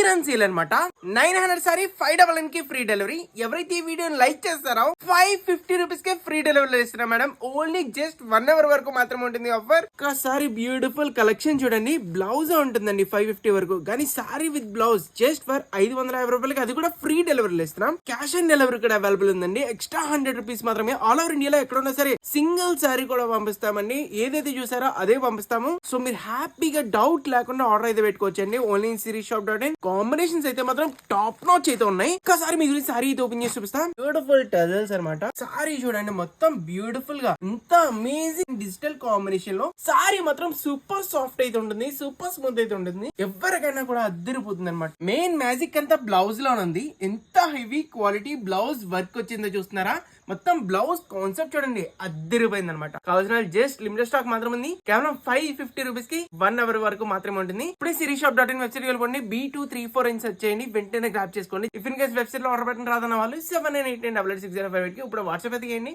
Ramzan sale అనమాట. 900 sorry 599 కి free delivery. ఎవరైతే ఈ వీడియోని లైక్ చేస్తారో 550 రూపీస్ కే ఫ్రీ డెలివరీ ఇస్తున్నాం మేడం. ఓన్లీ జస్ట్ 1 అవర్ వరకు మాత్రమే ఉంటుంది ఆఫర్. ఒకసారి బ్యూటిఫుల్ కలెక్షన్ చూడండి. బ్లౌజ్ ఉంటుందండి 550 వరకు, కానీ sorry with blouse just for 550 రూపాయలకి, అది కూడా ఫ్రీ డెలివరీలు ఇస్తున్నాం. క్యాష్ ఆన్ డెలివరీ కూడా అవైలబుల్ ఉందండి. ఎక్స్ట్రా 100 రూపీస్ మాత్రమే. ఆల్ ఓవర్ ఇండియాలో ఎక్కడున్నా సరే సింగిల్ సారీ కూడా పంపిస్తామండి. ఏదైతే చూసారో అదే పంపిస్తాము. సో మీరు హ్యాపీగా డౌట్ లేకుండా ఆర్డర్ అయితే పెట్టుకోవచ్చండి. Only in sirisshop.in. కాంబినేషన్స్ అయితే మాత్రం టాప్ నాచ్ అయితే ఉన్నాయి. ఒకసారి మీ గురించి సారీ అయితే ఓపెన్ చేసి చూపిస్తాం. బ్యూటిఫుల్ టజల్స్ అనమాట. సారీ చూడండి, మొత్తం బ్యూటిఫుల్ గా ఇంత అమేజింగ్ డిజిటల్ కాంబినేషన్ లో సారీ మాత్రం సూపర్ సాఫ్ట్ అయితే ఉంటుంది, సూపర్ స్మూత్ అయితే ఉంటుంది. ఎవరికైనా కూడా అద్దరిపోతుంది అనమాట. మెయిన్ మ్యాజిక్ అంతా బ్లౌజ్ లో ఉంది. ఎంత హెవీ క్వాలిటీ బ్లౌజ్ వర్క్ వచ్చిందో చూస్తున్నారా? మొత్తం బ్లౌజ్ కాన్సెప్ట్ చూడండి, అద్దరిపోయింది అనమాట. కావాల్సిన జస్ట్ లిమిటెడ్ స్టాక్ మాత్రం ఉంది. కేవలం 550 రూపీస్ కి 1 అవర్ వరకు మాత్రమే ఉంటుంది. ఇప్పుడే sirisshop.in వెబ్సైట్ వెళ్ళిపోండి. B234 అని సెర్చ్ చేయండి, వెంటనే గ్రాప్ చేసుకోండి. ఇఫ్ ఇన్ కేస్ వెబ్సైట్ లో ఆర్డర్ పెట్టిన రాదన్న వాళ్ళు 7989886058 కి ఇప్పుడు వాట్సాప్ అయితే చేయండి.